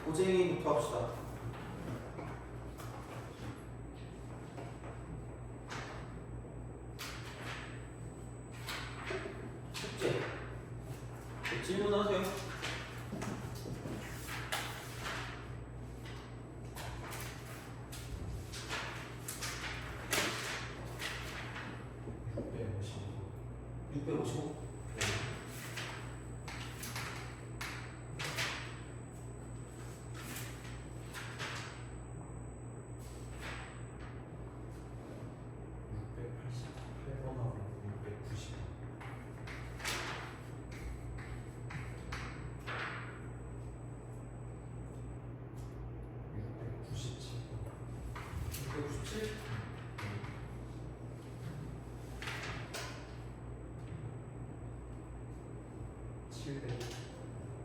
고쟁이부터 합시다. 숙제. 질문하세요.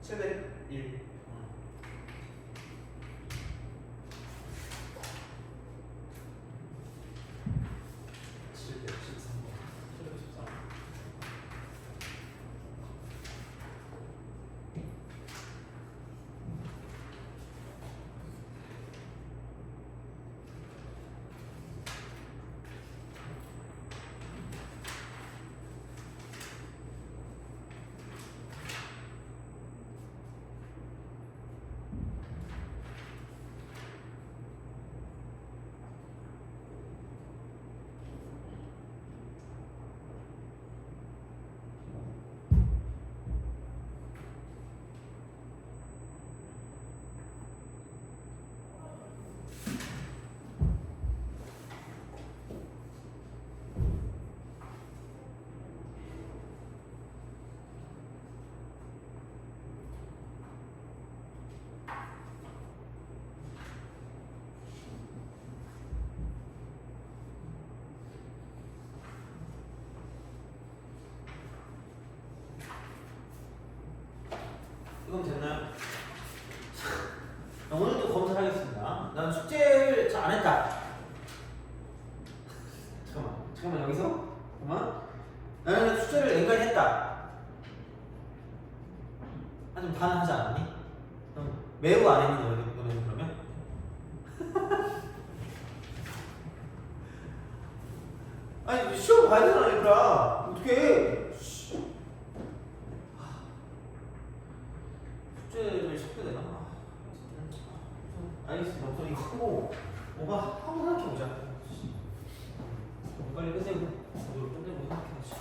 최대 1. 이건 됐나요? 오늘도 검사하겠습니다. 난 숙제를 잘 안 했다. 잠깐만 여기서 잠깐만. 나는 숙제를 엔간히 했다. 좀 다는 하지 않았니? 그럼 매우 안 했니 너는 그러면? 아니 시험 봐야 되잖아 얘들아. 어떡해. 숙제를 시켜야 되나? 알겠습니다. 우선 이거 하고 뭐가 하고 생각해보자. 빨리 끄세요. 이걸 끝내고 생각해보자.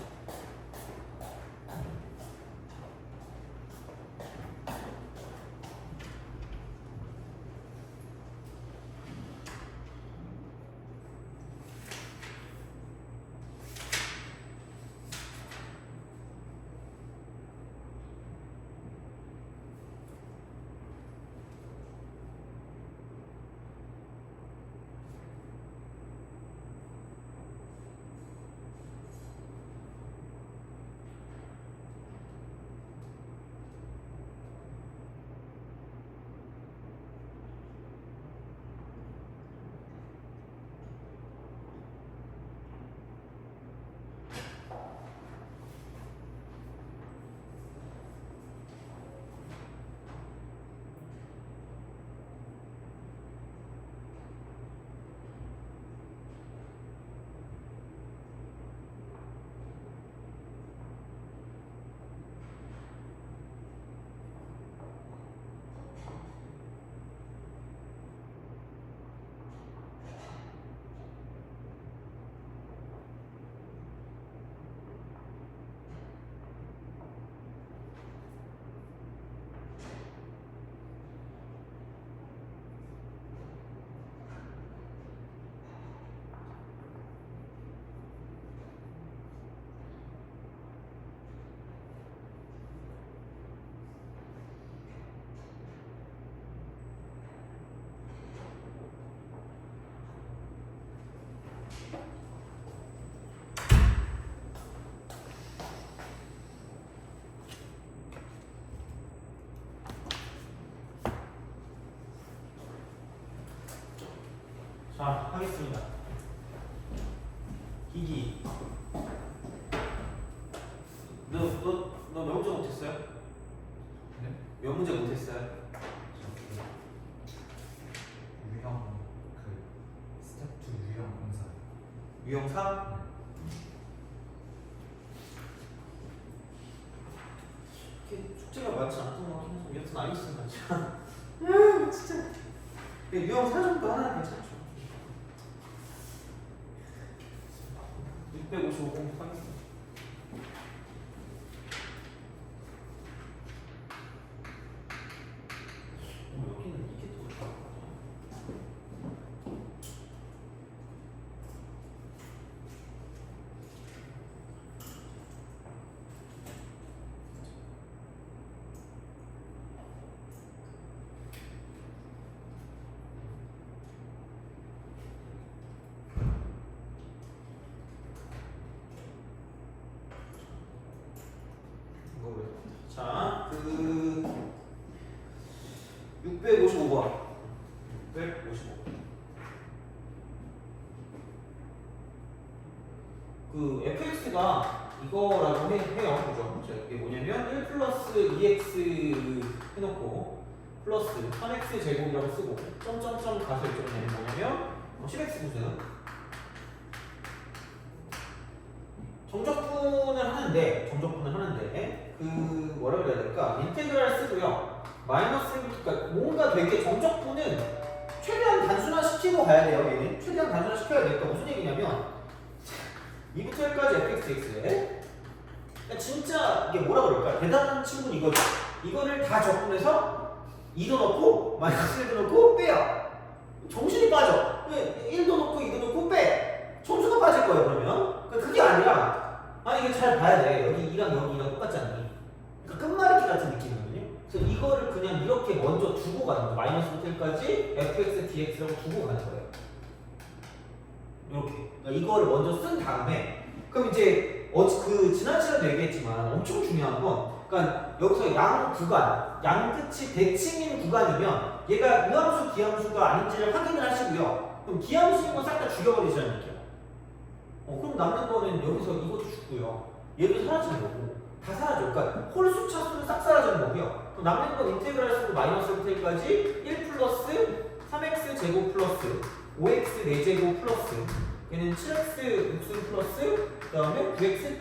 자, 하겠습니다. 기기 너 몇 문제 못했어요? 네? 몇 문제 못했어요? 유형 그 스텝 2 유형 공사. 유형 3? 이렇게 숙제가 많지 않던 것 같긴 해서 여튼 알겠습니다. 진짜 유형 4 정도 하나 괜찮죠? 655 공부하겠습니다. 여기는 이게 더 좋을 것 같아. 자, 655번. 655. fx가 이거라고 해요. 그죠? 자, 이게 뭐냐면 1 플러스 2x 해놓고 플러스 3x 제곱이라고 쓰고 점점점 가서 이쪽은 뭐냐면 10x 무슨 정적분을 하는데 그 뭐라 그래야 될까? 인테그랄 쓰고요. 그러니까 뭔가 되게 정적분은 최대한 단순화시키고 가야 돼요. 얘는 최대한 단순화시켜야 되니까 무슨 얘기냐면 2부터 1까지 fx에 진짜 이게 뭐라 그럴까? 대단한 친구는 이거죠. 이거를 다 적분해서 2도 넣고 마이너스 1도 넣고 빼요. 정신이 빠져. 1도 넣고 2도 넣고 빼. 점수가 빠질 거예요. 그러면 그게 아니라 이게 잘 봐야 돼. 여기 2랑 여기랑 똑같지 않니? 그러니까 끝말잇기 같은 느낌이거든요. 그래서 이거를 그냥 이렇게 먼저 두고 가는 거예요. 마이너스 1까지 fx dx라고 두고 가는 거예요. 이렇게. 그러니까 이거를 먼저 쓴 다음에 그럼 이제 지난 시간에도 얘기했지만 엄청 중요한 건 그러니까 여기서 양 끝이 대칭인 구간이면 얘가 우함수 기함수가 아닌지를 확인을 하시고요. 그럼 기함수인 건 싹 다 죽여버리시라는 얘기예요. 그럼 남는 거는 여기서 이것도 죽고요. 얘도 사라지는 거고 다 사라져. 그러니까 홀수 차수는 싹 사라지는 거고요. 그럼 남는 건 인테그랄 쓰고 마이너스 1까지 1 플러스 3x 제곱 플러스 5x 4제곱 플러스 얘는 7x 6승 플러스 그 다음에 9x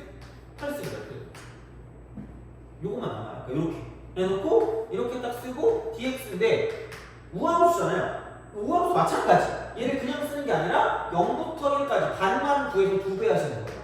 8승이다. 요거만 남아요. 그러니까 이렇게 해놓고 이렇게 딱 쓰고 dx인데 우함수잖아요. 우함수 마찬가지. 얘를 그냥 쓰는 게 아니라 0부터 1까지 반만 구해서 2배 하시는 거예요.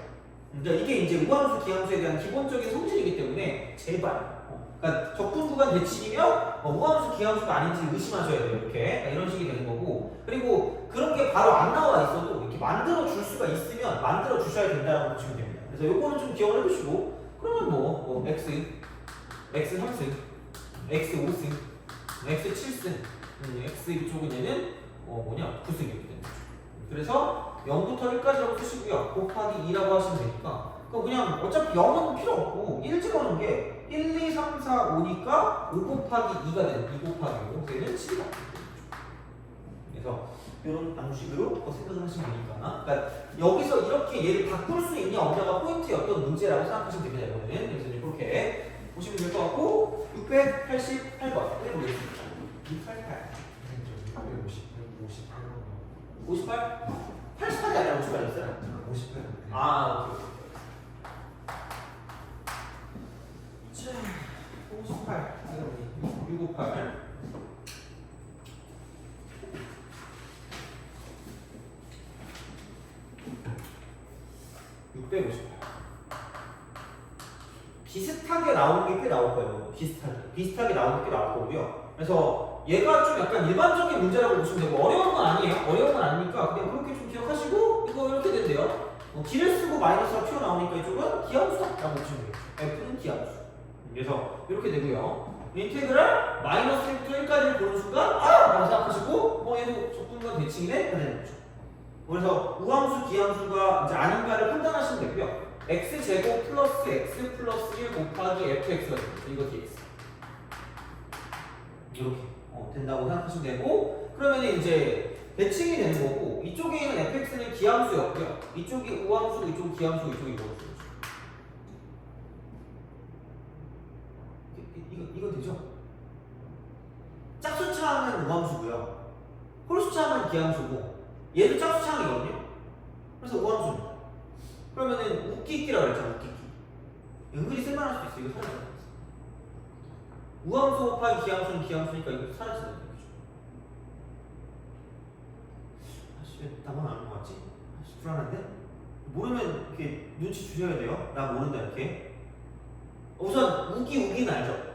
그러니까 이게 이제 우함수 기함수에 대한 기본적인 성질이기 때문에 제발 그러니까 적분 구간 대칭이면 우함수 기함수가 아닌지 의심하셔야 돼요. 이렇게 이런 식이 되는 거고 그리고 그런 게 바로 안 나와 있어도 이렇게 만들어 줄 수가 있으면 만들어 주셔야 된다고 보시면 됩니다. 그래서 요거는 좀 기억을 해두시고 그러면 뭐 x 3승, x 5승, x 7승, x 이쪽은 얘는 9승 이렇게 되는 거죠. 그래서 0부터 1까지라고 쓰시고요. 곱하기 2라고 하시면 되니까 그럼 그냥 어차피 0은 필요 없고 1 집어넣은 게 1, 2, 3, 4, 5니까 5 곱하기 2가 되는 2 곱하기 5 얘는 7이다. 그래서 이런 방식으로 생각을 하시면 되니까 그러니까 여기서 이렇게 얘를 바꿀 수 있냐 없냐가 포인트의 어떤 문제라고 생각하시면 됩니다. 이거는 그래서 이렇게 보시면 될 것 같고 688번 해보겠습니다. 688 58? 88이 아니라 58이었어요? 58. 오케이. 자, 58 658 658 비슷하게 나오는 게 꽤 나올 거예요. 비슷하게 나오는 게 꽤 나올 거고요. 그래서 얘가 좀 약간 일반적인 문제라고 보시면 되고 어려운 건 아니에요. 어려운 건 아니니까 그냥 그렇게 좀 기억하시고 이거 이렇게 된대요. D를 쓰고 마이너스가 튀어나오니까 이쪽은 기함수다라고 보시면 돼요. F는 기함수. 그래서 이렇게 되고요. 인테그랄 마이너스 1부터 1까지를 보는 순간 라고 생각하시고 얘도 적분과 대칭이네? 되는 거죠. 그래서 우함수, 기함수가 이제 아닌가를 판단하시면 되고요. x제곱 플러스 x 플러스 1 곱하기 fx가 됩니다. 이거 dx. 이렇게 된다고 생각하시면 되고 그러면 이제 대칭이 되는 거고 이쪽에 있는 fx는 기함수였고요. 이쪽이 우함수, 이쪽이 기함수, 이쪽이 우함수였죠. 홀수차항은 우함수고요. 홀수차항은 기함수고 얘도 짝수차항이거든요. 그래서 우함수입니다. 그러면은 웃기기라고 했잖아. 웃기기. 은근히 쓸만할 수도 있어. 이거 사라져. 우함수 곱하기 기함수는 기함수니까 이거 사라지는 거죠. 아씨 왜 나만 아는 거 같지? 아씨 불안한데? 모르면 이렇게 눈치 주셔야 돼요. 나 모른다 이렇게. 우선 우기는 알죠?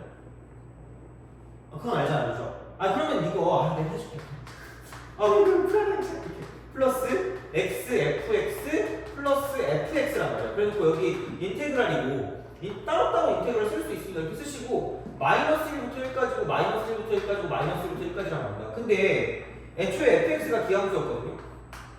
그건 알잖아, 그죠? 그러면 이거 내가 해줄게. 이거 불안해. 플러스 x fx 플러스 fx란 말이야. 그래서 여기 인테그랄이고 따로따로 인테그랄 쓸 수 있습니다. 이렇게 쓰시고 마이너스 1부터 1까지고 마이너스 1부터 1까지고 마이너스 1부터 1까지란 말이야. 근데 애초에 fx가 기함수였거든요.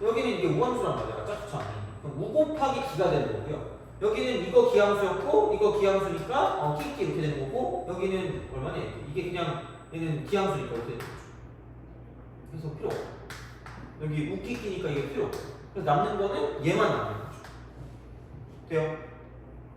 여기는 이게 우함수란 말이야. 짝수차항이. 그럼 우 곱하기 기가 되는 거고요. 여기는 이거 기함수였고 이거 기함수니까 끼끼 이렇게 되는 거고 여기는 얼마냐? 이게 그냥 얘는 기함수니까 이렇게 되는 거죠. 그래서 필요 없고 여기 웃기끼니까 이게 필요 없고 그래서 남는 거는 얘만 남는 거죠. 돼요?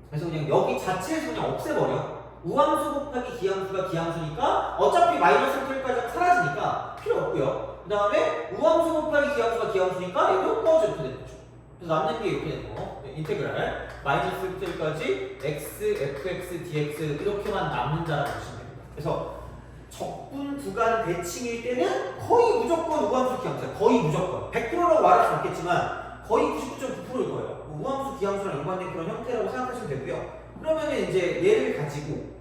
그래서 그냥 여기 자체에서 그냥 없애버려. 우함수 곱하기 기함수가 기함수니까 어차피 마이너스 1까지 사라지니까 필요 없고요. 그 다음에 우함수 곱하기 기함수가 기함수니까 이거 꺼져 이렇게 되는 거죠. 그래서 남는 게 이렇게 되는 거. 인테그랄 마이너스 1까지 x, fx, dx 이렇게만 남는 자라고 보시면 됩니다. 그래서 적분 구간 대칭일 때는 거의 무조건 우함수 기함수야. 거의 무조건 100%라고 말할 수는 없겠지만 거의 99.9%일 거예요. 우함수 기함수랑 연관된 그런 형태라고 생각하시면 되고요. 그러면 이제 얘를 가지고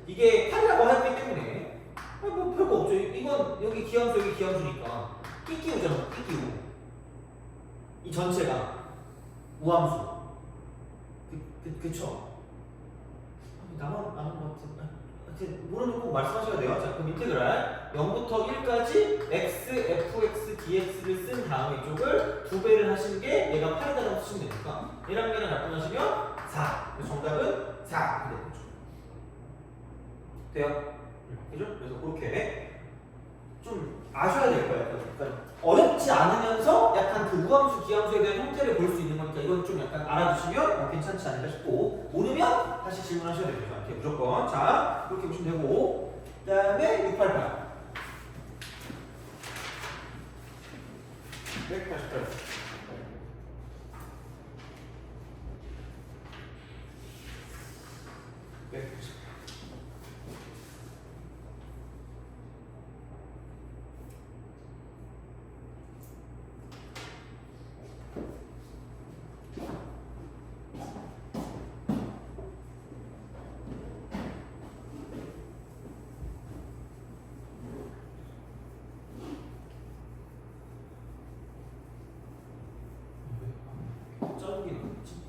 이게 8이라고 했기 때문에 뭐 별거 없죠. 이건 여기 기함수 여기 기함수니까 끼끼우잖아. 끼끼우. 이 전체가 우함수. 그쵸? 나만 아는 것 같은데. 하여튼 모르는 꼭 말씀하셔야 돼요. 자, 그럼 인테그랄 0부터 1까지 x, fx, dx를 쓴 다음에 이쪽을 2배를 하시는 게 얘가 8이다라고 쓰시면 되니까 얘랑 얘랑 나눠주시면 4. 그래서 정답은 4 이렇게 되는 거죠. 돼요? 그죠? 그래서 그렇게 좀 아셔야 될 거예요. 그러니까 어렵지 않으면서 약간 그 우함수, 기함수에 대한 형태를 볼 수 있는 거니까 이건 좀 약간 알아두시면 괜찮지 않을까 싶고 모르면 다시 질문하셔야 됩니다. 이렇게 무조건. 자, 이렇게 보시면 되고 그 다음에 688 188 188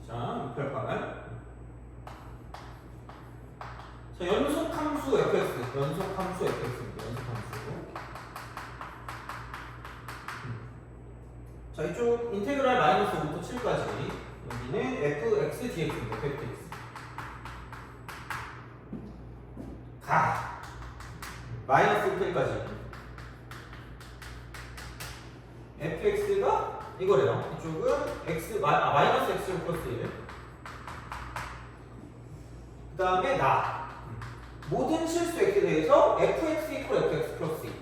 자, 688 자, 연속함수 fx 연속함수 fx입니다. 연속함수. 자, 이쪽 인테그랄 마이너스 5부터 7까지 여기는 fx dx입니다. fx 가 마이너스 1까지 fx가 이거래요. 이쪽은 x 마이너스 x 플러스 1. 그 다음에 나 모든 실수 x에 대해서 fx 이퀄 fx 플러스 2.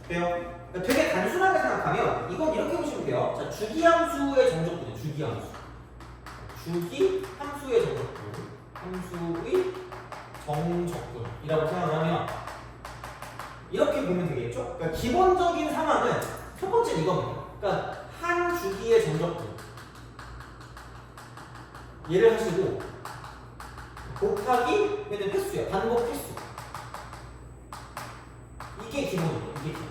돼요? 되게 단순하게 생각하면 이건 이렇게 보시면 돼요. 자, 주기함수의 정적분이에요. 주기함수. 주기함수의 정적분. 함수의 정적분이라고 생각하면 이렇게 보면 되겠죠? 그러니까 기본적인 상황은 첫 번째는 이겁니다. 그러니까 한 주기의 정적분 얘를 하시고 곱하기 얘는 횟수야. 반복 횟수. 이게 기본이에요. 이게 기본.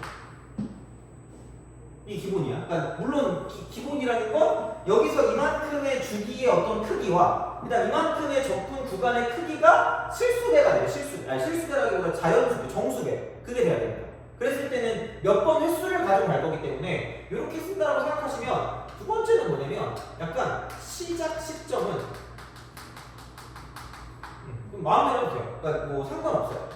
이게 기본이야. 그러니까 물론 기본이라는 건 여기서 이만큼의 주기의 어떤 크기와 그다음 이만큼의 적분 구간의 크기가 실수배가 돼요. 실수배라기보다 자연수배, 정수배. 그게 돼야 됩니다. 그랬을 때는 몇 번 횟수를 가지고 갈 거기 때문에 이렇게 쓴다고 생각하시면 두 번째는 뭐냐면 약간 시작 시점은 마음대로 해도 돼요. 그러니까 뭐 상관없어요.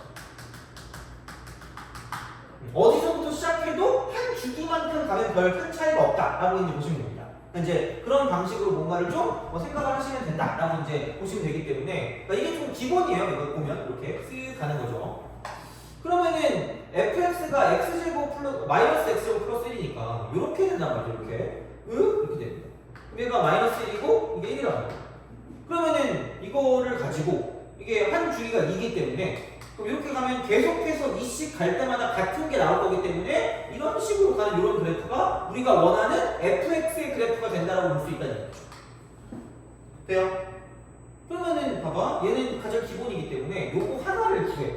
어디서부터 시작해도 한 주기만큼 가면 별 큰 차이가 없다라고 이제 보시면 됩니다. 이제 그런 방식으로 뭔가를 좀 생각을 하시면 된다라고 이제 보시면 되기 때문에 그러니까 이게 좀 기본이에요. 이거 보면 이렇게 쓱 가는 거죠. 그러면은 fx가 x제곱 플러스 마이너스 x제곱 플러스 1이니까 이렇게 된단 말이죠. 이렇게 됩니다. 그럼 얘가 마이너스 1이고 이게 1이라고. 그러면은 이거를 가지고 이게 한 주기가 2기 때문에 그럼 이렇게 가면 계속해서 2씩 갈 때마다 같은 게 나올 거기 때문에 이런 식으로 가는 이런 그래프가 우리가 원하는 fx의 그래프가 된다라고 볼 수 있다는 얘기죠. 돼요? 그러면은 봐봐 얘는 가장 기본이기 때문에 요거 하나를 구해.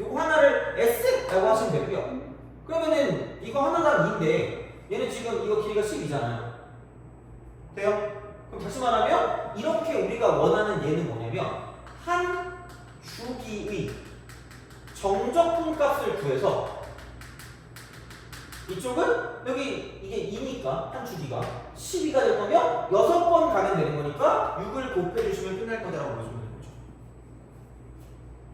요거 하나를 s라고 하시면 되고요. 그러면은 이거 하나당 2인데 얘는 지금 이거 길이가 10이잖아요. 돼요? 그럼 다시 말하면 이렇게 우리가 원하는 얘는 뭐냐면 한 주기의 정적분 값을 구해서 이쪽은 여기 이게 2니까 한 주기가 12가 될 거면 6번 가면 되는 거니까 6을 곱해주시면 끝날 거다라고 보시면 되는 거죠.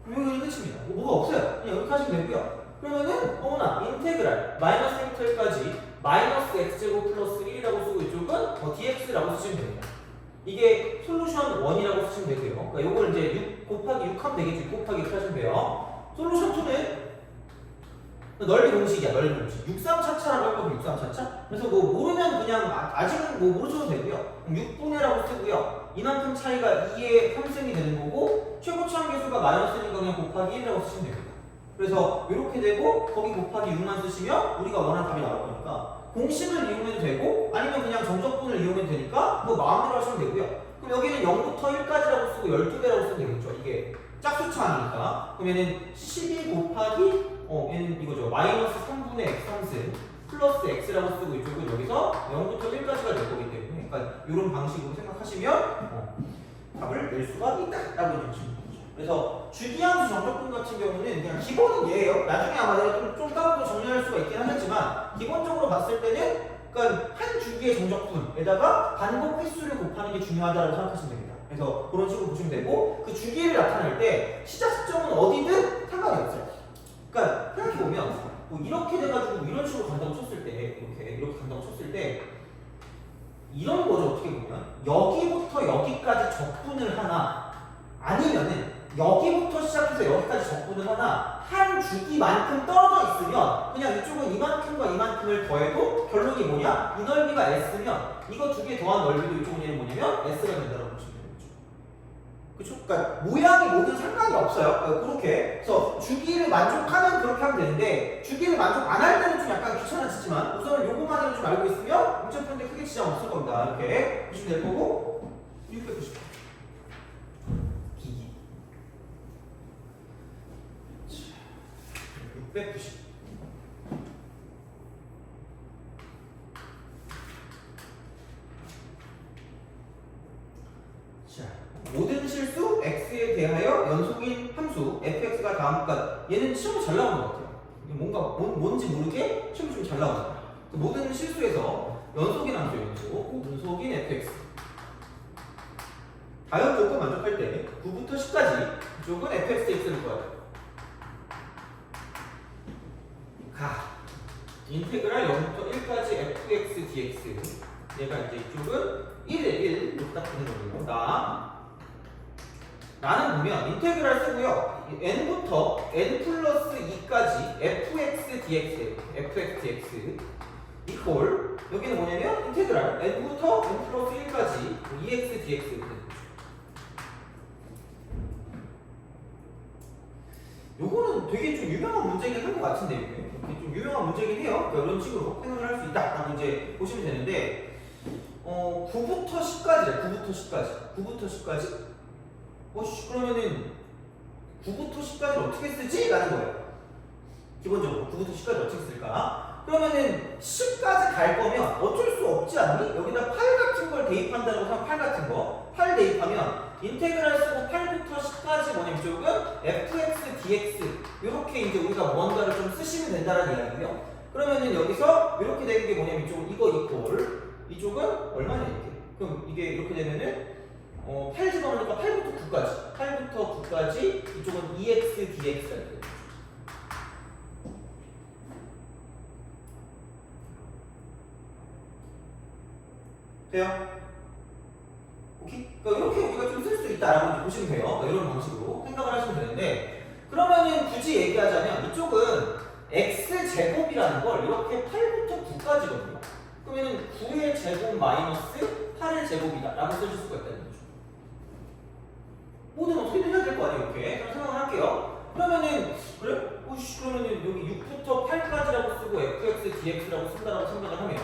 그럼 여기는 끝입니다. 뭐가 없어요. 그냥 이렇게 하시면 되고요. 그러면은 어머나 인테그랄 마이너스 인테그랄까지 마이너스 x제곱 플러스 1이라고 쓰고 이쪽은 dx라고 쓰시면 됩니다. 이게 솔루션 1이라고 쓰시면 되고요. 그러니까 요걸 이제 6 곱하기 6 하면 되겠지. 6 곱하기 이렇게 하시면 돼요. 솔루션 2는 넓이 공식이야. 넓이 공식. 63차차라고 할 거면 63차차. 그래서 뭐 모르면 그냥 아직은 뭐 모르셔도 되고요. 6분의라고 쓰고요. 이만큼 차이가 2의 3승이 되는 거고 최고치 함계수가 마이너스니까 그냥 곱하기 1이라고 쓰시면 됩니다. 그래서 이렇게 되고 거기 곱하기 6만 쓰시면 우리가 원하는 답이 나올 거니까 공식을 이용해도 되고 아니면 그냥 정적분을 이용해도 되니까 그거 마음대로 하시면 되고요. 그럼 여기는 0부터 1까지라고 쓰고 12배라고 쓰면 되겠죠. 이게 짝수차니까. 그럼 얘는 12 곱하기 얘는 이거죠. 마이너스 3분의 x3승 플러스 x라고 쓰고 이쪽은 여기서 0부터 1까지가 될 거기 때문에 그러니까 이런 방식으로 생각하시면 답을 낼 수가 있다라고 얘기하시면 되죠. 그래서 주기함수 정적분 같은 경우는 그냥 기본은 얘예요. 나중에 아마 내가 좀 따로 정리할 수가 있긴 하겠지만 기본적으로 봤을 때는 그러니까 한 주기의 정적분에다가 반복 횟수를 곱하는 게 중요하다고 생각하시면 됩니다. 그래서 그런 식으로 보시면 되고 그 주기를 나타낼 때 시작 시점은 어디든 상관이 없어요. 그러니까 생각해보면 뭐 이렇게 돼가지고 이런 식으로 간다고 쳤을 때 이렇게 간다고 쳤을 때 이런 거죠. 어떻게 보면 여기부터 여기까지 적분을 하나 아니면은 여기부터 시작해서 여기까지 적분을 하나 한 주기만큼 떨어져 있으면 그냥 이쪽은 이만큼과 이만큼을 더해도 결론이 뭐냐? 이 넓이가 s면 이거 두 개 더한 넓이도 이쪽은 얘는 뭐냐면 s가 된다고 보시면 되는 거죠. 그쵸? 그러니까 모양이 뭐든 상관이 없어요. 그러니까 그렇게 그래서 주기를 만족하면 그렇게 하면 되는데 주기를 만족 안 할 때는 좀 약간 귀찮아지지만 우선 요거만은 좀 알고 있으면 문제 푸는데 크게 지장 없을 겁니다. 이렇게 보시면 될 거고 690. 기기 690. 자, 모든 실수 x에 대하여 연속인 함수 fx가 다음 그러니까 얘는 시험이 잘 나오는 것 같아요. 뭔가 뭔지 모르게 시험이 좀 잘 나오는 것 같아요. 모든 실수에서 연속인 함수 연속인 fx 다음 조건 만족할 때 9부터 10까지 이쪽은 fx dx를 구해요. 인테그랄 0부터 1까지 fx dx 얘가 이제 이쪽은 1에 1 이렇게 딱 되는 거고요. 나는 보면 인테그랄 쓰고요. n부터 n 플러스 2까지 fx dx 이퀄 여기는 뭐냐면 인테그랄 n부터 n 플러스 1까지 ex dx 이렇게 되는 거죠. 요거는 되게 좀 유명한 문제긴 한 것 같은데 이게 좀 유명한 문제긴 해요. 그러니까 이런 식으로 생각을 할 수 있다라고 이제 보시면 되는데 9부터 10까지야. 9부터 10까지 그러면은 9부터 10까지를 어떻게 쓰지? 라는 거예요. 기본적으로 9부터 10까지 어떻게 쓸까? 그러면은 10까지 갈 거면 어쩔 수 없지 않니? 여기다 8 같은 걸 대입한다고 하면 8 같은 거 8 대입하면 인테그랄 쓰고 8부터 10까지 뭐냐면 이쪽은 fx dx 이렇게 이제 우리가 뭔가를 좀 쓰시면 된다는 이야기고요. 그러면은 여기서 이렇게 되는 게 뭐냐면 이쪽은 이거 이퀄 이쪽은 얼마냐 이렇게. 그럼 이게 이렇게 되면은 8 집어넣으니까 8부터 9까지 이쪽은 ex dx가 돼요. 돼요? 오케이? 그러니까 이렇게 우리가 좀 쓸 수 있다라고 보시면 돼요. 그러니까 이런 방식으로 생각을 하시면 되는데 그러면은 굳이 얘기하자면 이쪽은 x제곱이라는 걸 이렇게 8부터 9까지거든요. 그러면은 9의 제곱 마이너스 8의 제곱이다 라고 써줄 수가 있다는 거죠. 뭐든 어떻게든 해야 될 거 아니에요. 이렇게 그럼 생각을 할게요. 그러면은 그래? 그러면은 여기 6부터 8까지라고 쓰고 fx dx라고 쓴다라고 생각을 하면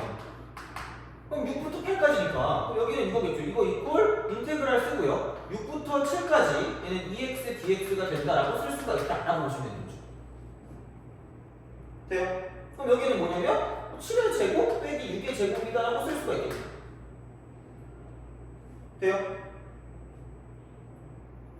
그럼 6부터 8까지니까 여기는 이거겠죠. 이거 이퀄 인테그랄 쓰고요. 6부터 7까지 얘는 2x dx가 된다라고 쓸 수가 있다라고 보시면 되는 거죠. 돼요? 그럼 여기는 뭐냐면 7의 제곱 빼기 6의 제곱이다라고 쓸 수가 있겠죠. 돼요?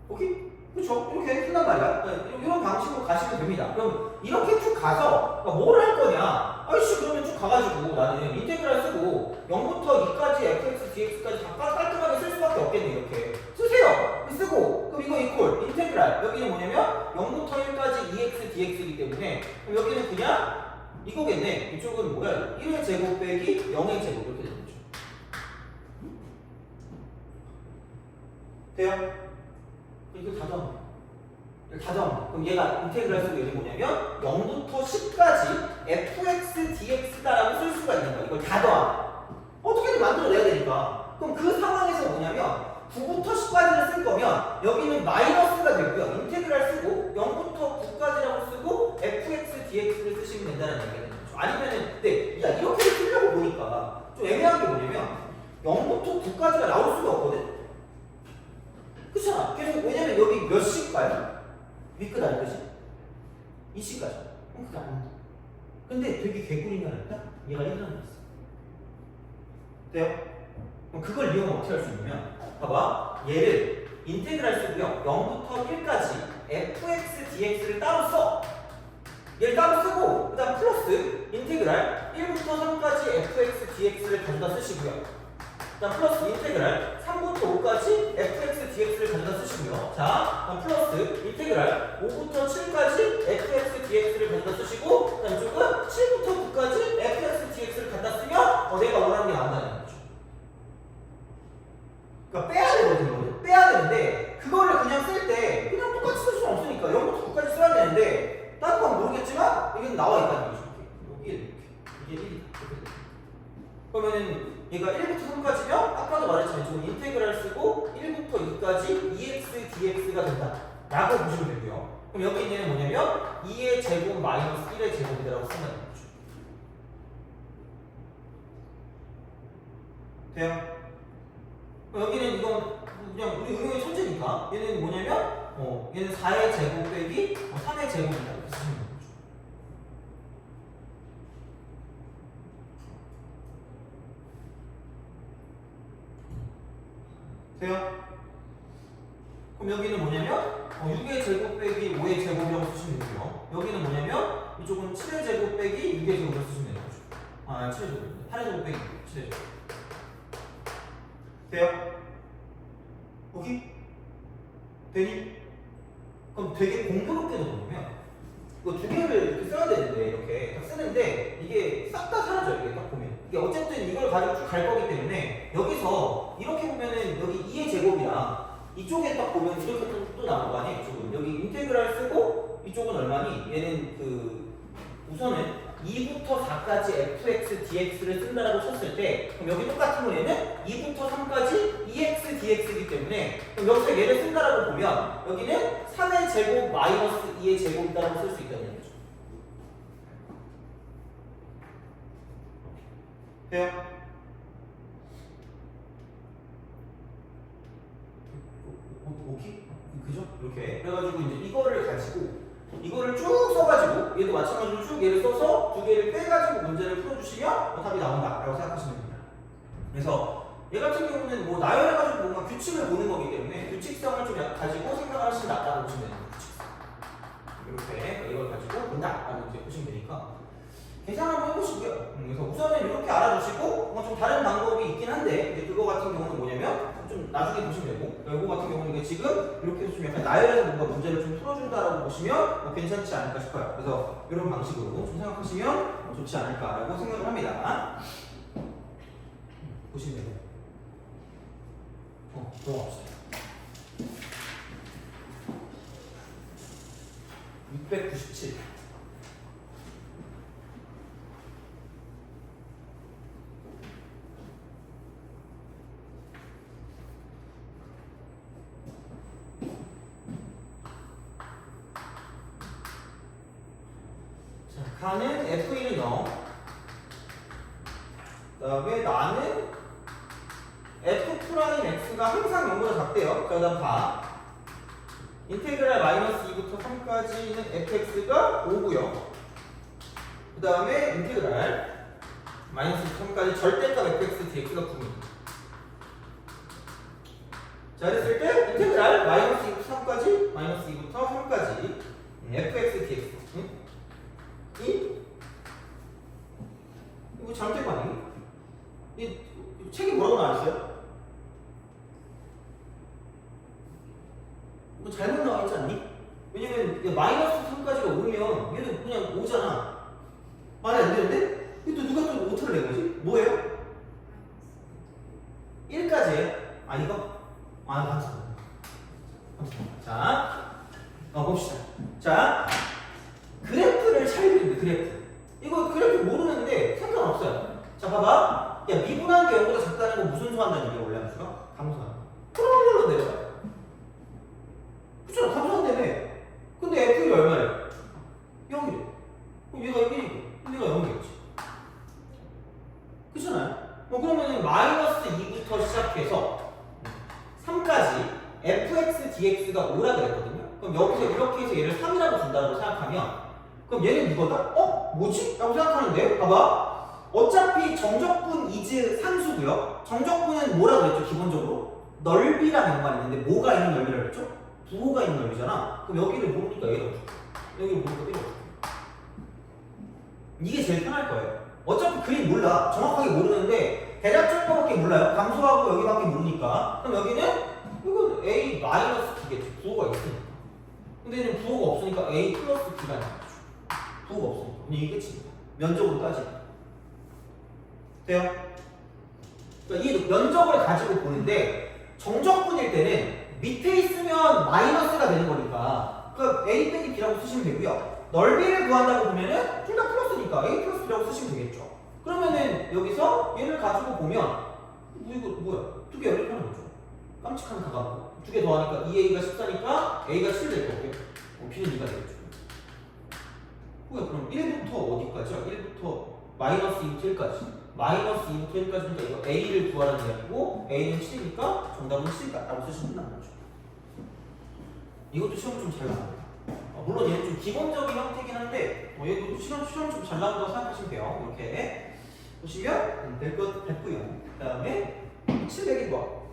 오케이? 그쵸? 이렇게 쓴단 말이야. 이런 방식으로 가시면 됩니다. 그럼 이렇게 쭉 가서 뭘 할 거냐? 아이씨 그러면 쭉 가가지고 나는 인테그랄 쓰고 0부터 2까지 fx, dx까지 다 깔끔하게 쓸 수밖에 없겠네. 이렇게 쓰세요. 쓰고 그럼 이거 이퀄 인테그랄 여기는 뭐냐면 0부터 1까지 2x, dx이기 때문에 그럼 여기는 그냥 이거겠네. 이쪽은 뭐야? 1의 제곱 빼기 0의 제곱 이렇게 되는 거죠. 돼요? 이거 다 더하면 다 더하면 그럼 얘가 인테그랄 쓰고 얘는 뭐냐면 0부터 10까지 fx dx다라고 쓸 수가 있는 거야. 이걸 다 더하면 어떻게든 만들어내야 되니까. 그럼 그 상황에서 뭐냐면 9부터 10까지를 쓸 거면 여기는 마이너스가 되고요. 인테그랄 쓰고 0부터 9까지라고 쓰고 fx dx를 쓰시면 된다는 얘기가 되는 거죠. 아니면은 근데 야 이렇게 쓰려고 보니까 좀 애매한 게 뭐냐면 0부터 9까지가 나올 수가 없거든. 그렇잖아. 계속 왜냐면 여기 몇 시까지? 위끝 아니듯이? 이 시까지. 그럼 그게 안 된다. 근데 되게 개구리인 건 아니다? 얘가 1을 있어. 돼요? 그럼 그걸 이용하면 어떻게 할 수 있냐면 봐봐. 얘를 인테그랄 쓰고요. 0부터 1까지 fx dx를 따로 써. 얘를 따로 쓰고 그 다음 플러스 인테그랄 1부터 3까지 fx dx를 가져다 쓰시고요. 자, 플러스 인테그랄 3부터 5까지 fx dx를 가져다 쓰시고요. 자, 그럼 플러스 인테그랄 5부터 7까지 fx dx를 가져다 쓰시고 그다음 이쪽은 7부터 9까지 fx dx를 갖다 쓰면 내가 원하는 게 나온다는 거죠. 그러니까 빼야 되거든요. 빼야 되는데 그거를 그냥 쓸 때 그냥 똑같이 쓸 수는 없으니까 0부터 9까지 써야 되는데 다른 건 모르겠지만 이게 나와 있다는 거죠. 이게 1이다. 그러면은 얘가 1부터 3까지면 아까도 말했지만 지금 인테그랄 쓰고 1부터 2까지 2x dx가 된다 라고 보시면 되고요. 그럼 여기 있는 얘는 뭐냐면 2의 제곱 마이너스 1의 제곱이라고 쓰면 되는 거죠. 돼요? 그럼 여기는 이건 그냥 우리 응용의 천재니까 얘는 뭐냐면 얘는 4의 제곱 빼기 3의 제곱이라고 쓰시면 되는 거죠. 돼요? 그럼 여기는 뭐냐면 6의 제곱 빼기 5의 제곱이라고 쓰시면 되고요. 여기는 뭐냐면 이쪽은 7의 제곱 빼기 6의 제곱이라고 쓰시면 되는 거죠. 7의 제곱, 8의 제곱 빼기 7의 제곱. 돼요? 여기? 되니? 그럼 되게 공교롭게도 보면 이거 두 개를 이렇게 써야 되는데 이렇게 딱 쓰는데 이게 싹 다 사라져요. 이게 딱 보면 이게 어쨌든 이걸 가지고 쭉 갈 거기 때문에 여기서 이렇게 보면은 여기 2의 제곱이랑 이쪽에 딱 보면 이렇게 또 나올 거 아니에요. 이쪽은 여기 인테그랄 쓰고 이쪽은 얼마니? 얘는 우선은 2부터 4까지 fx dx를 쓴다라고 쳤을 때 그럼 여기 똑같은 건 얘는 2부터 3까지 2x dx이기 때문에 그럼 여기서 얘를 쓴다라고 보면 여기는 3의 제곱 마이너스 2의 제곱이라고 쓸 수 있다는 얘기죠. 돼요? 오케이? 그죠? 이렇게 그래가지고 이제 이거를 가지고 이거를 쭉 써가지고 얘도 마찬가지로 쭉 얘를 써서 두 개를 빼가지고 문제를 풀어주시면 답이 나온다라고 생각하시면 됩니다. 그래서 얘 같은 경우는 뭐 나열해가지고 뭔가 규칙을 보는 거기 때문에 규칙성을 좀 가지고 생각을 하시면 낫다고 보시면 됩니다. 이렇게 이걸 가지고 본다라고 이제 보시면 되니까 계산 한번 해보시고요. 그래서 우선은 이렇게 알아두시고 좀 다른 방법이 있긴 한데 이제 그거 같은 경우는 뭐냐면 좀 나중에 보시면 되고 이거 같은 경우는 지금 이렇게 해서 좀 약간 나열해서 뭔가 문제를 좀 풀어준다라고 보시면 괜찮지 않을까 싶어요. 그래서 이런 방식으로 좀 생각하시면 좋지 않을까라고 생각을 합니다. 보시면 돼요. 들어갑시다. 697. 자, 가는 F1은 0. 그 다음에 나는 F'X가 항상 0보다 작대요. 자, 그 다음 다. 인테그랄 마이너스 2부터 3까지는 fx가 5고요. 그 다음에 인테그랄 마이너스 3까지 절대값 fx dx가 9입니다. 자, 그랬을 때 인테그랄 마이너스 2부터 3까지 마이너스 2부터 3까지 fx dx 이거 잘못된 거 아니에요? 이 책에 뭐라고 나와있어요? 뭐 잘못 나와있지 않니? 왜냐면 마이너스 3까지가 5면 얘는 그냥 5잖아. 말이 안 되는데? 또 누가 또 오타를 낸 거지? 뭐예요? 1까지예요? 아니가? 감사합니다. 자, 봅시다. 자, 그래프를 잘 그리는데 그래프. 이거 그래프 모르는데 상관없어요. 자, 봐봐. 야, 미분한 게 0보다 작다는 건 무슨 소한다는 얘기야, 원래 함수가? 감소한. 프로그램으로 내려가요. 그쵸? 감소한다며. 근데 F1이 얼마예요? 0이래. 그럼 얘가 1이고, 얘가 0이겠지. 그렇잖아요? 그러면은 마이너스 2부터 시작해서 3까지 fx dx가 5라 그랬거든요. 그럼 여기서 이렇게 해서 얘를 3이라고 준다고 생각하면 그럼 얘는 이거다? 뭐지? 라고 생각하는데 봐봐. 어차피 정적분 이즈 상수고요. 정적분은 뭐라 그랬죠? 기본적으로 넓이랑 연관이 있는데 뭐가 있는 넓이라고 그랬죠? 부호가 있는 넓이잖아. 그럼 여기를 모르니까 얘를 어떻게 여기를 모르니까 얘를 어떻게 이게 제일 편할 거예요. 어차피 그림 몰라. 정확하게 모르는데 대략적으로밖에 몰라요. 감소하고 여기밖에 모르니까. 그럼 여기는 이건 a 마이너스 b겠지. 부호가 있으니까. 근데 얘는 부호가 없으니까 a 플러스 b가 나오죠. 부호가 없으니까. 근데 이게 끝입니다. 면적으로 따지면. 돼요? 그러니까 이 면적을 가지고 보는데 정적분일 때는 밑에 있으면 마이너스가 되는 거니까 그 a 빼기 b라고 쓰시면 되고요. 넓이를 구한다고 보면은 둘 다 플러스니까 a 플러스 b라고 쓰시면 되겠죠. 그러면은 여기서 얘를 가지고 보면 이거 뭐야? 두 개 연립하는 거죠. 깜찍한 가가고 두 개 더하니까 2a가 14니까 a가 7 될 거고요. b는 2가 되겠죠. 그럼 1부터 어디까지요? 1부터 마이너스 2부터 1까지. 마이너스 2부터 1까지니까 이거 a를 구하라는 이야기고 a는 7이니까 정답은 7이다라고 쓰시면 된다는 거죠. 이것도 시험 좀 잘 나와요. 물론 얘는 좀 기본적인 형태긴 한데 얘도 시험 좀 잘 나온다고 생각하시면 돼요. 이렇게 보시면 될 것 됐고요. 그 다음에 700이 뭐?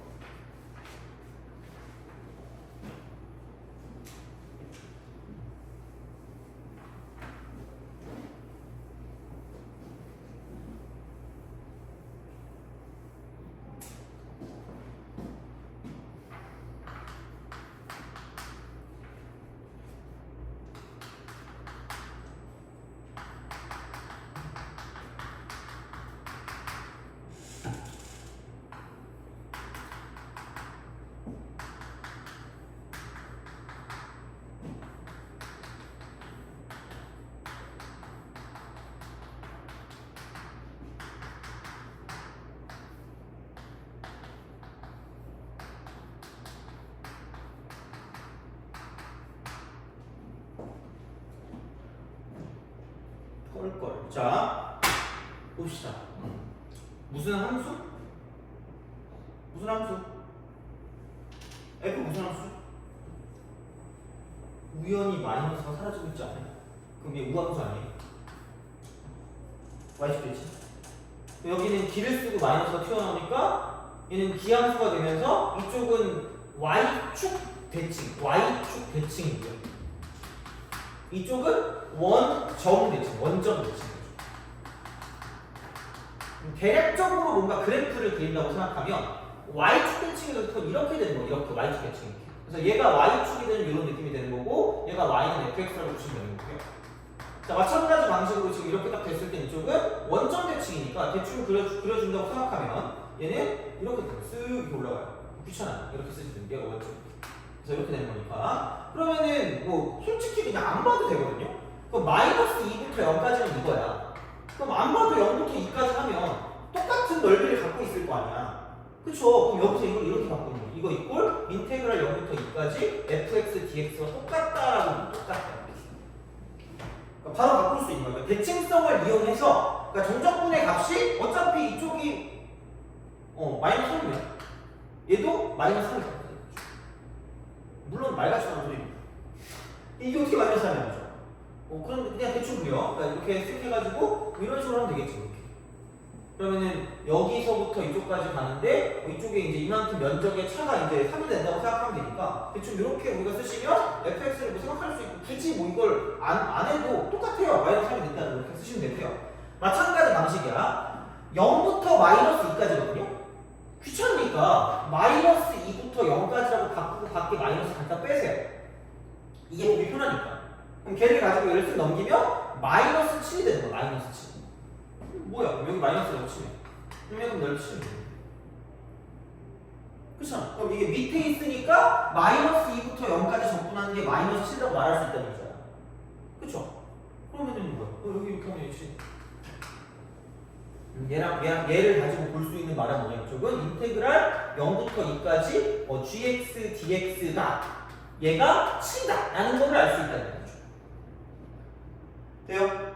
걸. 자, 봅시다. 무슨 함수? 무슨 함수? F 무슨 함수? 우연히 마이너스가 사라지고 있지 않아요? 그럼 얘 우함수 아니에요? y축이지. 여기는 기를 쓰고 마이너스가 튀어나오니까 얘는 기함수가 되면서 이쪽은 y축 대칭, y축 대칭이고요. 이쪽은 원점 대칭, 원점 대칭이죠. 대략적으로 뭔가 그래프를 그린다고 생각하면 y축 대칭에서 이렇게 되는 거예요. 이렇게 y축 대칭. 그래서 얘가 y축이 되는 이런 느낌이 되는 거고 얘가 y는 fx라고 보시면 되는 거고요. 자, 마찬가지 방식으로 지금 이렇게 딱 됐을 때 이쪽은 원점 대칭이니까 대충 그려준다고 생각하면 얘는 이렇게 쓱 이렇게 올라가요. 귀찮아. 이렇게 쓰시면 얘가 원점. 그래서 이렇게 되는 거니까. 그러면은 뭐 솔직히 그냥 안 봐도 되거든요. 그럼 마이너스 2부터 0까지는 이거야. 그럼 안 봐도 0부터 2까지 하면 똑같은 넓이를 갖고 있을 거 아니야. 그쵸? 그럼 여기서 이걸 이렇게 바꾸는 거야. 이거 이꼴 인테그랄 0부터 2까지 fx dx가 똑같다라고 똑같다. 그러니까 바로 바꿀 수 있는 거예요. 대칭성을 이용해서 그러니까 정적분의 값이 어차피 이쪽이 마이너스 3이면 얘도 마이너스 3이 됩니다. 물론 말같이 나오는 소리입니다. 이게 어떻게 마이너스 3이죠? 그럼 그냥 대충 그려. 그러니까 이렇게 쓱 해가지고 이런 식으로 하면 되겠지. 이렇게. 그러면은 여기서부터 이쪽까지 가는데 이쪽에 이제 이만큼 면적의 차가 이제 3이 된다고 생각하면 되니까 대충 이렇게 우리가 쓰시면 fx를 뭐 생각할 수 있고 굳이 뭐 이걸 안 해도 똑같아요. 마이너스 3이 된다는 이렇게 쓰시면 되세요. 마찬가지 방식이야. 0부터 마이너스 2까지거든요. 귀찮으니까 마이너스 2부터 0까지라고 바꾸고 밖에 마이너스 갖다 빼세요. 이게 보기 편하니까. 그럼 걔를 가지고 얘를 쓱 넘기면 마이너스 7이 되는 거야. 마이너스 7. 뭐야? 여기 마이너스가 치네. 그럼 넓이 치네. 그렇잖아. 그럼 이게 밑에 있으니까 마이너스 2부터 0까지 접근하는 게 마이너스 7이라고 말할 수 있다는 거잖아. 그쵸? 그러면은 뭐야? 여기 이렇게 하면 이렇게 얘를 가지고 볼 수 있는 말은 뭐냐면 저건 인테그랄 0부터 2까지 gx dx가 얘가 7이다 라는 걸 알 수 있다는 거죠. 돼요?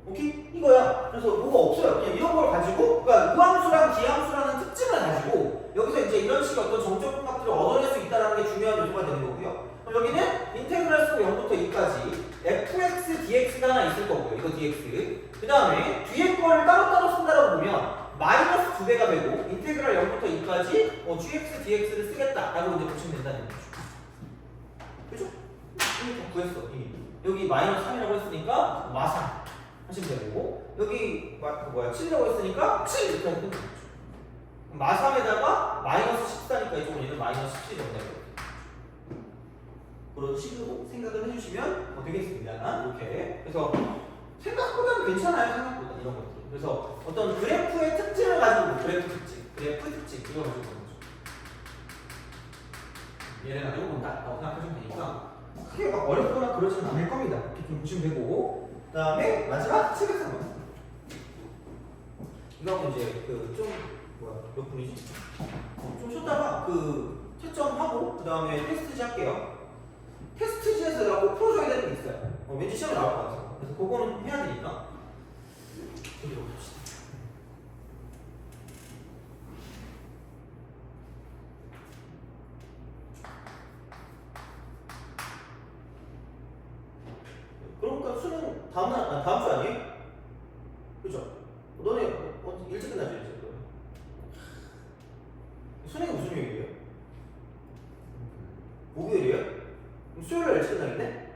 오케이? 이거야. 그래서 뭐가 없어요. 그냥 이런 걸 가지고 그러니까 우함수랑 기함수라는 특징을 가지고 여기서 이제 이런 식의 어떤 정적 분각들을 얻어낼 수 있다는 게 중요한 요소가 되는 거고요. 그럼 여기는 인테그랄 속 0부터 2까지 fx dx가 하나 있을 거고요. 이거 dx. 그 다음에 뒤에 거를 따로따로 쓴다라고 보면 마이너스 2배가 되고 인테그랄 0부터 2까지 gx dx를 쓰겠다라고 이제 보시면 된다는 거죠. 그죠? 이미 다 구했어. 이미. 여기 마이너스 3이라고 했으니까 마상 하시면 되고 여기 7이라고 했으니까 7 이렇게 하면 되는 거죠. 마3에다가 마이너스 14니까 이쪽은 얘는 마이너스 17이 된다. 그런 식으로 생각을 해주시면 되겠습니다. 이렇게. 그래서 생각보다는 괜찮아요. 생각보다 이런 것들. 그래서 어떤 그래프의 특징을 가지고 그래프 특징 이걸 가지고 보는 거죠. 얘를 가지고 본다라고 생각하시면 되니까 크게 막 어렵거나 그러지는 않을 겁니다. 이렇게 좀 보시면 되고 그 다음에 마지막 703번. 이거는 이제 몇 분이지? 좀 쉬었다가 채점하고 그 다음에 테스트지 할게요. 테스트지에서 꼭 풀어줘야 되는 게 있어요. 왠지 시험에 나올 것 같아요. 그래서 그거는 해야 되니까 여기로 봅시다. 그러니까 수능 다음 주 아니에요? 그죠? 너네 일찍 끝나죠, 일찍. 수능이 무슨 요일이에요? 목요일이에요? 그럼 수요일에 일찍 끝나겠네?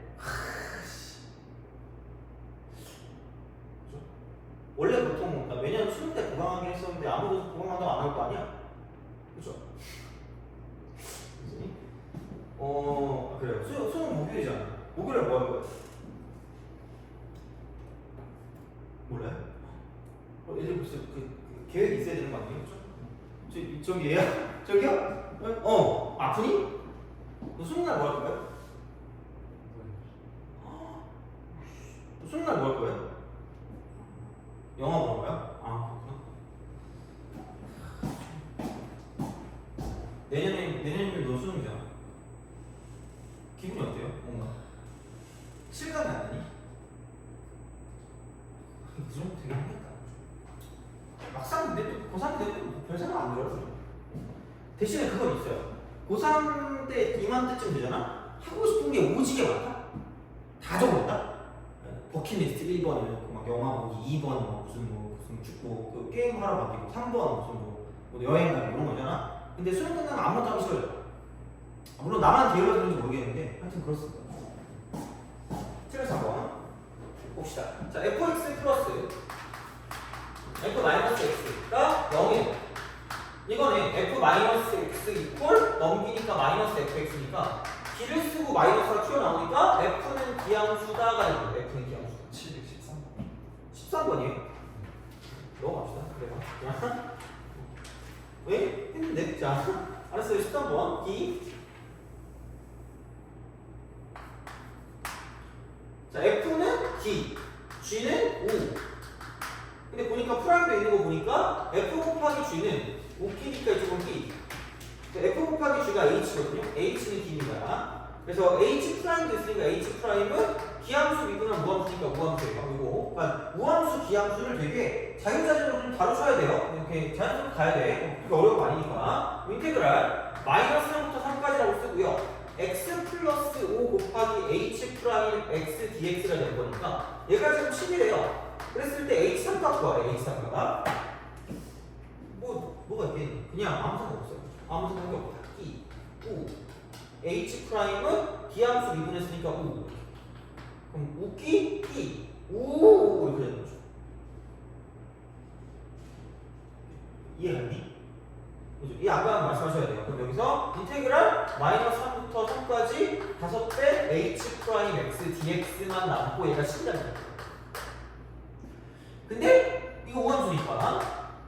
원래 보통 매년 수능 때 보강하긴 했었는데 아무도 보강한다고 안 할 거 아니야? 그죠? 그래요. 수능 목요일이잖아. 목요일에 뭐 할 거야? 몰라요? 예전에 벌써 계획이 있어야 되는 거 아니에요? 저기 얘야? 저기요? 아프니? 너 수능 날 뭐 할 거야? 너 수능 날 뭐 할 거야? 영화 보는 거야? 그렇구나. 내년이면 너 수능이잖아. 기분이 어때요? 뭔가 실감이 안 나니? 그 정도 되긴 하겠다. 막상 근데 또 고3 때도 별 생각 안 들어요. 대신에 그건 있어요. 고3 때 이맘때쯤 되잖아? 하고 싶은 게 오지게 많다? 다 적었다? 버킷리스트 1번이면 막 영화 보기 2번 무슨 축구 게임 하러 가기고 3번 무슨 여행 가기 이런 거잖아. 근데 수능 끝나면 아무것도 하기 싫어요. 물론 나만 게을러지는지 모르겠는데 하여튼 그렇습니다. 7-4번 봅시다. 자, fx 플러스 f 마이너스 x가 0이에요. 이거는 f 마이너스 x 이퀄 넘기니까 마이너스 fx니까 B를 쓰고 마이너스가 튀어나오니까 f는 기함수다가 있고 f는 기함수다. 13번이에요? 넘어갑시다. 그래서 왜? 했는데? 자, 알았어요. 13번 D. 자, F는 D, G는 U. 근데 보니까 프라임도 있는 거 보니까 F 곱하기 G는 O키니까 이쪽은 B. F 곱하기 G가 H거든요. H는 D입니다. 그래서 H 프라임도 있으니까 H 프라임은 기함수 미분한 무함수니까 무함수예요. 그리고 그러니까 무함수 기함수를 되게 자유자재로 좀 다루셔야 돼요. 이렇게 자연스럽게 가야 돼. 그렇게 어려운 거 아니니까. 인테그랄 마이너스 3부터 3까지라고 쓰고요. x 플러스 5 곱하기 h 프라임 x dx가 된 거니까 얘가 지금 10이래요. 그랬을 때 h3 값 구하래. h3가 뭐가 있겠니? 그냥 아무 상관 없어요. 아무 상관이 없다. 이, 우. h 프라임은 기함수 미분했으니까 우. 그럼 우기 이, 우 이렇게 되는 거죠. 이해갔니? 그죠? 이 아까 말씀하셔야 돼요. 그럼 여기서 인테그랄 마이너스 3부터 3까지 5배 h 프라임 x dx만 남고 얘가 10이라는 거예요. 근데 이거 오함수니까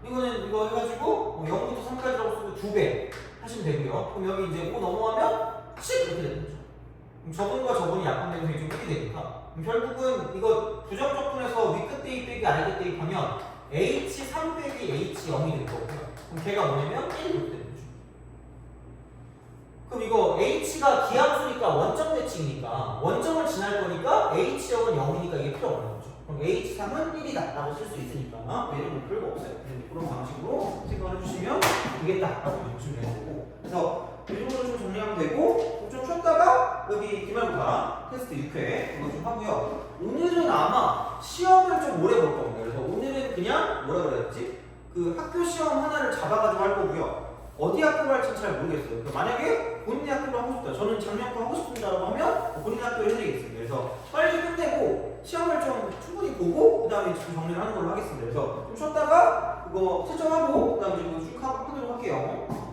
이거는 이거 해가지고 0부터 3까지라고 쓰고 2배 하시면 되고요. 그럼 여기 이제 5 넘어가면 10 이렇게 되는 거죠. 그럼 저분과 저분이 약분되면서 이쪽 1이 되니까 그럼 결국은 이거 부정적분에서 위끝 대입 빼기 아래끝 대입하면 h3 빼기 h0이 될 거고요. 그럼 걔가 뭐냐면 1 이렇게 되는 거죠. 그럼 이거 h가 기함수니까 원점 대칭이니까 원점을 지날 거니까 h0은 0이니까 이게 필요 없는 거죠. 그럼 h3은 1이다 라고 쓸 수 있으니까 얘는 뭐 별거 없어요. 그런 방식으로 생각을 해주시면 되겠다 라고 보시면 되는 거고. 그래서 이 정도로 좀 정리하면 되고 좀 쉬었다가 여기 기말고사 테스트 6회 이거 좀 하고요. 오늘은 아마 시험을 좀 오래 볼 겁니다. 그래서 오늘은 그냥 뭐라 그랬지? 그 학교 시험 하나를 잡아가지고 할 거고요. 어디 학교로 할지는 잘 모르겠어요. 그러니까 만약에 본인의 학교로 하고 싶다. 저는 작년도 하고 싶습니다라고 하면 본인의 학교를 해드리겠습니다. 그래서 빨리 끝내고 시험을 좀 충분히 보고 그 다음에 지금 정리를 하는 걸로 하겠습니다. 그래서 좀 쉬었다가 그거 채점하고 그 다음에 이거 쭉 하도록 할게요.